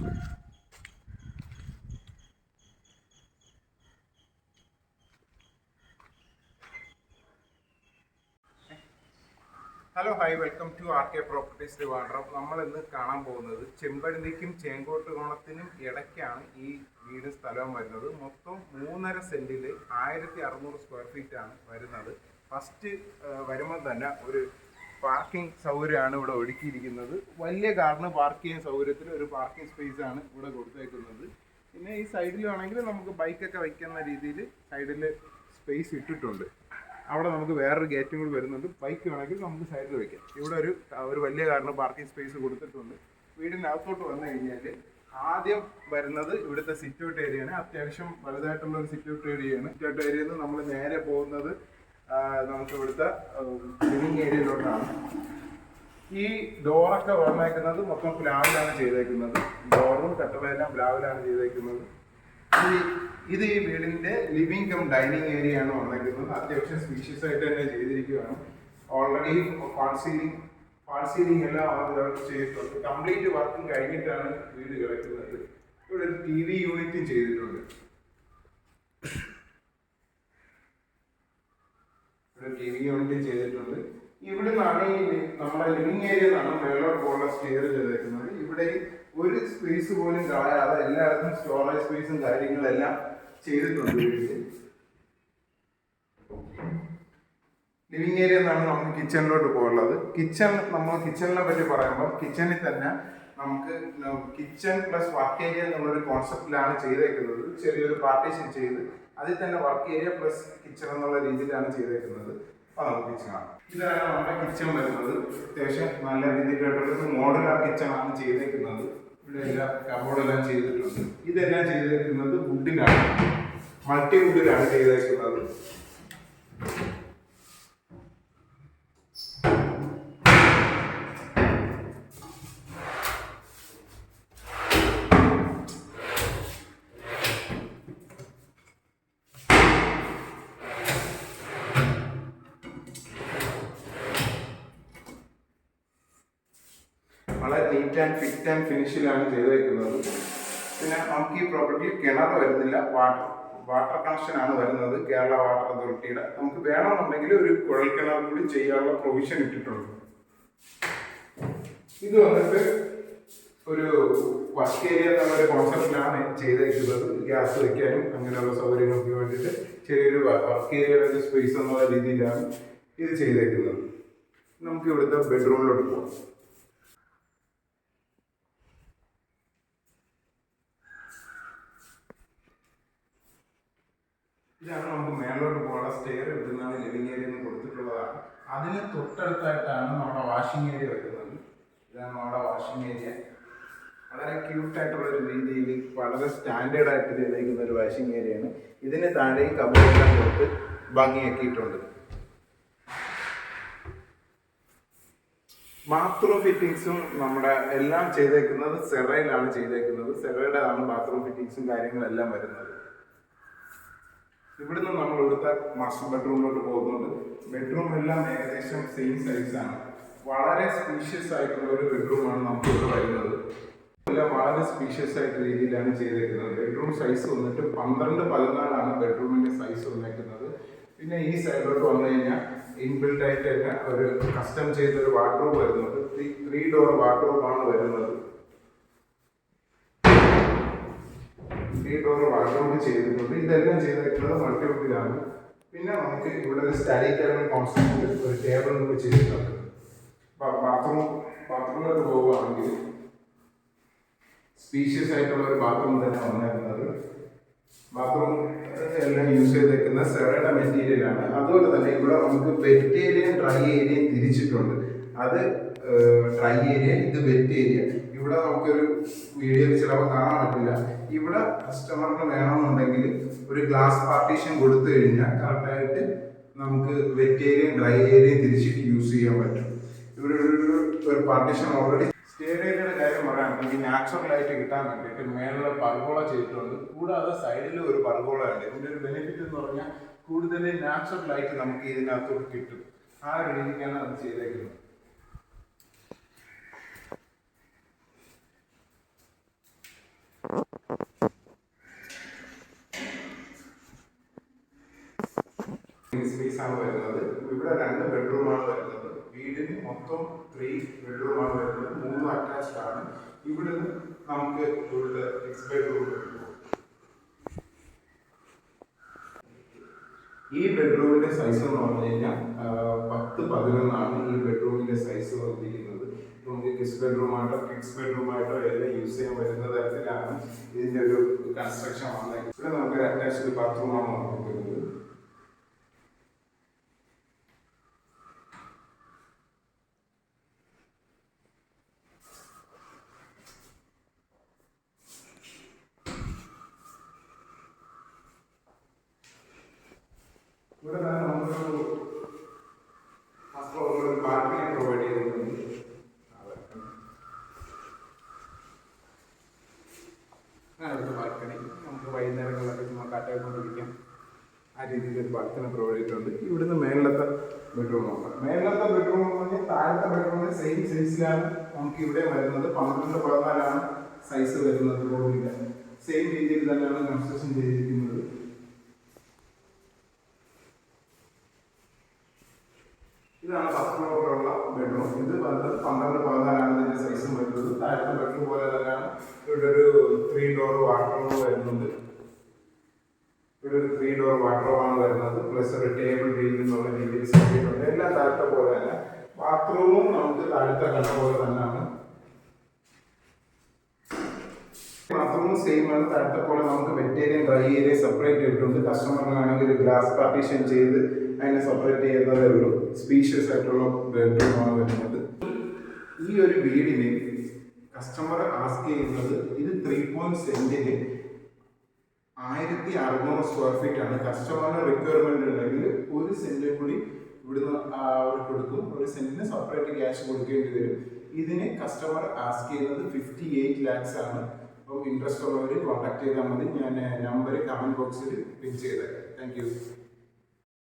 Hello hi, welcome to R K properties Trivandrum. നമ്മൾ ഇന്ന് കാണാൻ പോകുന്നത് ചെമ്പഴന്തിക്കും ചേങ്കോട്ടുകോണത്തിനും ഇടയ്ക്കാണ് ഈ വീട് സ്ഥലം വരുന്നത്. മൊത്തം 3.5 സെന്റിൽ 1600 സ്ക്വയർ ഫീറ്റ് ആണ് വരുന്നത്. ഫസ്റ്റ് വരുമ്പോൾ തന്നെ ഒരു പാർക്കിംഗ് സൗകര്യമാണ് ഇവിടെ ഒരുക്കിയിരിക്കുന്നത്. വലിയ കാറിന് പാർക്ക് ചെയ്യാൻ സൗകര്യത്തിൽ ഒരു പാർക്കിംഗ് സ്പേസ് ആണ് ഇവിടെ കൊടുത്തേക്കുന്നത്. പിന്നെ ഈ സൈഡിലാണെങ്കിൽ നമുക്ക് ബൈക്കൊക്കെ വയ്ക്കുന്ന രീതിയിൽ സൈഡിൽ സ്പേസ് ഇട്ടിട്ടുണ്ട്. അവിടെ നമുക്ക് വേറൊരു ഗേറ്റും കൂടി വരുന്നുണ്ട്. ബൈക്ക് വേണമെങ്കിൽ നമുക്ക് സൈഡിൽ വയ്ക്കാം. ഇവിടെ ഒരു വലിയ കാറിന് പാർക്കിംഗ് സ്പേസ് കൊടുത്തിട്ടുണ്ട്. വീടിൻ്റെ അകത്തോട്ട് വന്നു കഴിഞ്ഞാൽ ആദ്യം വരുന്നത് ഇവിടുത്തെ സിറ്റ് ഔട്ട് ഏരിയയാണ്. അത്യാവശ്യം വലുതായിട്ടുള്ള ഒരു സിറ്റ് ഔട്ട് ഏരിയയാണ്. സിറ്റ് ഔട്ട് ഏരിയയിൽ നിന്ന് നമ്മൾ നേരെ പോകുന്നത് നമുക്ക് ഇവിടുത്തെ ലിവിങ് ഏരിയയിലോട്ടാണ്. ഈ ഡോറൊക്കെ വന്നേക്കുന്നത് മൊത്തം പ്ലാവിലാണ് ചെയ്തേക്കുന്നത്. ഡോറും കട്ടളെല്ലാം പ്ലാവിലാണ് ചെയ്തേക്കുന്നത്. ഇത് ഈ വീടിന്റെ ലിവിംഗ് കം ഡൈനിങ് ഏരിയ ആണ് വന്നേക്കുന്നത്. അത്യാവശ്യം സ്പീഷ്യസ് ആയിട്ട് തന്നെ ചെയ്തിരിക്കുകയാണ്. ഓൾറെഡി ഫാൾ സീലിംഗ് എല്ലാം ചെയ്തിട്ടുണ്ട്. കംപ്ലീറ്റ് വർക്കും കഴിഞ്ഞിട്ടാണ് വീട് കിടക്കുന്നത്. ഇവിടെ ഒരു TV യൂണിറ്റും ചെയ്തിട്ടുണ്ട്. ഇവിടെ നിന്നാണ് നമ്മുടെ ലിവിംഗ് ഏരിയ നിന്നാണ് മേലോട്ട് പോലുള്ള സ്റ്റെയർ ചെയ്തേക്കുന്നത്. ഇവിടെ ഒരു സ്പേസ് പോലും കളയാതെ എല്ലായിടത്തും സ്റ്റോറേജ് സ്പേസും കാര്യങ്ങളെല്ലാം ചെയ്തിട്ടുണ്ട്. ലിവിംഗ് ഏരിയ എന്നാണ് നമുക്ക് കിച്ചണിലോട്ട് പോകുന്നത്. കിച്ചണിനെ പറ്റി പറയുമ്പോൾ കിച്ചണിൽ തന്നെ നമുക്ക് കിച്ചൺ പ്ലസ് വർക്ക് ഏരിയ എന്നുള്ളൊരു കോൺസെപ്റ്റിലാണ് ചെയ്തേക്കുന്നത്. ചെറിയൊരു പാർട്ടീഷൻ ചെയ്ത് അതിൽ തന്നെ വർക്ക് ഏരിയ പ്ലസ് കിച്ചൺ എന്നുള്ള രീതിയിലാണ് ചെയ്തേക്കുന്നത്. അപ്പോൾ നമുക്ക് കിച്ചൺ ആണ്. ഇതാണ് നമ്മുടെ കിച്ചൺ വരുന്നത്. അത്യാവശ്യം നല്ല രീതിയിലായിട്ടുള്ള മോഡുലാർ കിച്ചൺ ആണ് ചെയ്തേക്കുന്നത്. ഇവിടെ എല്ലാം കബോർഡെല്ലാം ചെയ്തിട്ടുണ്ട്. ഇതെല്ലാം ചെയ്തേക്കുന്നത് വുഡിലാണ്, മൾട്ടി വുഡിലാണ് ചെയ്തേക്കുന്നത്. വളരെ നീറ്റ് ആൻഡ് ഫിറ്റ് ആൻഡ് ഫിനിഷിലാണ് ചെയ്തേക്കുന്നത്. പിന്നെ നമുക്ക് ഈ പ്രോപ്പർട്ടിയിൽ കിണർ വരുന്നില്ല, വാട്ടർ കണക്ഷൻ ആണ് വരുന്നത് കേരള വാട്ടർ അതോറിറ്റിയുടെ. നമുക്ക് വേണമെന്നുണ്ടെങ്കിൽ ഒരു കുഴൽ കിണർ കൂടി ചെയ്യാനുള്ള പ്രൊവിഷൻ ഇട്ടിട്ടുണ്ട്. ഇത് വന്നിട്ട് ഒരു വർക്ക് ഏരിയ എന്നുള്ളൊരു കോൺസെപ്റ്റിലാണ് ചെയ്തേക്കുന്നത്. ഗ്യാസ് വയ്ക്കാനും അങ്ങനെയുള്ള സൗകര്യങ്ങൾക്ക് വേണ്ടിയിട്ട് ചെറിയൊരു വർക്ക് ഏരിയയുടെ ഒരു സ്പേസ് എന്നുള്ള രീതിയിലാണ് ഇത് ചെയ്തേക്കുന്നത്. നമുക്ക് ഇവിടുത്തെ ബെഡ്റൂമിലോട്ട് പോകാം. ഇതാണ് നമുക്ക് മേലോട്ട് പോകാനുള്ള സ്റ്റെയർ. ഇവിടുന്നാണ് ലിവിംഗ് ഏരിയ എന്ന് കൊടുത്തിട്ടുള്ളതാണ്. അതിന് തൊട്ടടുത്തായിട്ടാണ് നമ്മുടെ വാഷിംഗ് ഏരിയ വരുന്നത്. ഇതാണ് നമ്മുടെ വാഷിംഗ് ഏരിയ. വളരെ ക്യൂട്ടായിട്ടുള്ളൊരു രീതിയിൽ വളരെ സ്റ്റാൻഡേർഡ് ആയിട്ട് ചെയ്തിരിക്കുന്ന ഒരു വാഷിംഗ് ഏരിയയാണ്. ഇതിന് താഴെയും കബോർഡെല്ലാം കൊടുത്ത് ഭംഗിയാക്കിയിട്ടുണ്ട്. ബാത്റൂം ഫിറ്റിങ്സും നമ്മുടെ എല്ലാം ചെയ്തേക്കുന്നത് സെറയിലാണ് ചെയ്തേക്കുന്നത്. സെറയുടേതാണ് ബാത്റൂം ഫിറ്റിങ്സും കാര്യങ്ങളെല്ലാം വരുന്നത്. ഇവിടുന്ന് നമ്മൾ ഇവിടുത്തെ മാസ്റ്റർ ബെഡ്റൂമിലോട്ട് പോകുന്നുണ്ട്. ബെഡ്റൂം എല്ലാം ഏകദേശം സെയിം സൈസാണ്. വളരെ സ്പീഷ്യസ് ആയിട്ടുള്ള ഒരു ബെഡ്റൂമാണ് നമുക്ക് ഇവിടെ വരുന്നത്. എല്ലാം വളരെ സ്പീഷ്യസ് ആയിട്ട് രീതിയിലാണ് ചെയ്തേക്കുന്നത്. ബെഡ്റൂം സൈസ് വന്നിട്ട് 12-14 ബെഡ്റൂമിന്റെ സൈസ് വന്നേക്കുന്നത്. പിന്നെ ഈ സൈഡിലോട്ട് വന്നു കഴിഞ്ഞാൽ ഇൻബിൽഡ് ആയിട്ട് തന്നെ ഒരു കസ്റ്റം ചെയ്ത ഒരു വാർഡ്രോബ് വരുന്നത്. 3 ഡോർ വാർഡ്രോബാണ് വരുന്നത്. 3 ഡോർ വാർഡ്രോബ് ചെയ്തിട്ടുണ്ട്. ഇതെല്ലാം ചെയ്തിട്ടുള്ളത് മൾട്ടിവുഡിലാണ്. പിന്നെ നമുക്ക് ഇവിടെ ഒരു സ്റ്റഡി ടേബിൾ കോൺസെപ്റ്റ് ഒരു ടേബിൾ കൂടി ചെയ്തിട്ടുണ്ട്. ബാത്റൂമിലോട്ട് പോവുകയാണെങ്കിൽ സ്പീഷ്യസ് ആയിട്ടുള്ള ഒരു ബാത്റൂം തന്നെ വന്നിരുന്നത്. ബാത്റൂം എല്ലാം യൂസ് ചെയ്തേക്കുന്ന സെറയുടെ മെറ്റീരിയലാണ്. അതുപോലെ തന്നെ ഇവിടെ നമുക്ക് വെറ്റ് ഏരിയയും ഡ്രൈ ഏരിയയും തിരിച്ചിട്ടുണ്ട്. അത് ഡ്രൈ ഏരിയ, ഇത് വെറ്റ് ഏരിയ. ഇവിടെ നമുക്കൊരു വീഡിയോയിൽ ചിലപ്പോൾ കാണാൻ പറ്റില്ല. ഇവിടെ കസ്റ്റമറിന് വേണമെന്നുണ്ടെങ്കിൽ ഒരു ഗ്ലാസ് പാർട്ടീഷൻ കൊടുത്തു കഴിഞ്ഞാൽ കറക്റ്റായിട്ട് നമുക്ക് വെറ്റ് ഏരിയയും ഡ്രൈ ഏരിയയും തിരിച്ചിട്ട് യൂസ് ചെയ്യാൻ പറ്റും. ഇവിടെ ഒരു പാർട്ടീഷൻ ഓൾറെഡി. സ്റ്റെയർ ഏരിയയുടെ കാര്യം പറയുകയാണെങ്കിൽ നാച്ചുറൽ ആയിട്ട് കിട്ടാൻ വേണ്ടിയിട്ട് മേളിലെ പർഗോള ചെയ്തിട്ടുണ്ട്. കൂടാതെ സൈഡിൽ ഒരു പർഗോള ഉണ്ട്. ഇതിൻ്റെ ഒരു ബെനിഫിറ്റ് എന്ന് പറഞ്ഞാൽ കൂടുതൽ നാച്ചുറൽ ആയിട്ട് നമുക്ക് ഇതിനകത്തോട്ട് കിട്ടും. ആ ഒരു രീതിക്കാണ് അത് ചെയ്തേക്കുന്നത്. സ്പേസ് ആണ് വരുന്നത്. ഇവിടെ 2 ബെഡ്റൂമാണ് വരുന്നത്. വീടിന് മൊത്തം 3 ബെഡ്റൂമാണ് വരുന്നത്. 3 അറ്റാച്ച്ഡ് ആണ്. ഇവിടുന്ന് നമുക്ക് ഇവിടുത്തെ 6 ബെഡ്റൂം. ഈ ബെഡ്റൂമിന്റെ സൈസ് എന്ന് പറഞ്ഞു കഴിഞ്ഞാൽ 10-11 ഈ ബെഡ്റൂമിന്റെ സൈസ് വന്നിരിക്കുന്നത്. നമുക്ക് കിഡ്സ് ബെഡ്റൂമായിട്ടോ കിഡ്സ് ബെഡ്റൂമായിട്ടോ എല്ലാം യൂസ് ചെയ്യാൻ വരുന്ന തരത്തിലാണ് ഇതിന്റെ ഒരു കൺസ്ട്രക്ഷൻ വന്നത്. ഇവിടെ നമുക്ക് അറ്റാച്ച്ഡ് ബാത്റൂമാണ് വന്നിരിക്കുന്നത്. ഇവിടെ നമുക്കൊരു ബാൽക്കണി പ്രൊവൈഡ് ചെയ്തിട്ടുണ്ട്. ഇവിടുത്തെ ബാൽക്കണി നമുക്ക് വൈകുന്നേരങ്ങളിലൊക്കെ ചുമ്മാ കാറ്റായിക്കൊണ്ടിരിക്കാം. ആ രീതിയിൽ ഒരു ബാൽക്കണി പ്രൊവൈഡ് ചെയ്തിട്ടുണ്ട്. ഇവിടുന്ന് മേളിലത്തെ ബെഡ്റൂം നോക്കാം. മേളിലത്തെ ബെഡ്റൂം എന്ന് പറഞ്ഞാൽ താഴത്തെ ബെഡ്റൂമിന് സെയിം സൈസിലാണ് നമുക്ക് ഇവിടെ വരുന്നത്. 12-14 സൈസ് വരുന്നത് റൂമില്ല. സെയിം രീതിയിൽ തന്നെയാണ് കൺസ്ട്രക്ഷൻ ചെയ്തിരിക്കുന്നത്. ഇതാണ് ഫസ്റ്റ് ഫ്ലോറിലുള്ള ബെഡ്റൂം. ഇത് 12-14 ഇതിന്റെ സൈസും വരുന്നത്. താഴത്തെ ബെഡ്റൂം പോലെ തന്നെയാണ്. ഇവിടെ ഒരു 3 ഡോർ വാർഡ്രോബ് വരുന്നുണ്ട്. ഇവിടെ ഒരു 3 ഡോർ വാർഡ്രോബാണ് വരുന്നത്. പ്ലസ് ഒരു ടേബിൾ എന്നുള്ള രീതിയിൽ സെറ്റ് ചെയ്തിട്ടുണ്ട്. എല്ലാം താഴത്തെ പോലെ തന്നെ. ബാത്റൂമും നമുക്ക് താഴത്തെ കണ്ട പോലെ തന്നെയാണ്. ബാത്റൂമും സെയിം ആണ്. താഴത്തെ പോലെ നമുക്ക് wet area dry area separate ചെയ്തിട്ടുണ്ട്. കസ്റ്റമറിനാണെങ്കിൽ ഒരു ഗ്ലാസ് പാർട്ടീഷൻ ചെയ്ത് അതിനെ സെപ്പറേറ്റ് ചെയ്യുന്നതേ ഉള്ളൂ. സ്പീഷ്യസ് ആയിട്ടുള്ള ബെഡ്റൂമാണ് വരുന്നത്. ഈ ഒരു വീടിന് കസ്റ്റമർ ആസ്ക് ചെയ്യുന്നത് ഇത് 3 സെന്റിന് 1600 സ്ക്വയർ ഫീറ്റ് ആണ്. കസ്റ്റമറിന് റിക്വയർമെന്റ് ഉണ്ടെങ്കിൽ 1 സെന്റ് കൂടി ഇവിടുന്ന് അവർ കൊടുക്കും. 1 സെന്റിന് സെപ്പറേറ്റ് ക്യാഷ് കൊടുക്കേണ്ടി വരും. ഇതിന് കസ്റ്റമർ ആസ്ക് ചെയ്യുന്നത് 58 lakhs ആണ്. അപ്പം ഇൻട്രസ്റ്റ് ഉള്ളവർ കോൺടാക്ട് ചെയ്താൽ മതി. ഞാൻ നമ്പർ കമന്റ് ബോക്സിൽ പിൻ ചെയ്തേക്കാം. Thank you.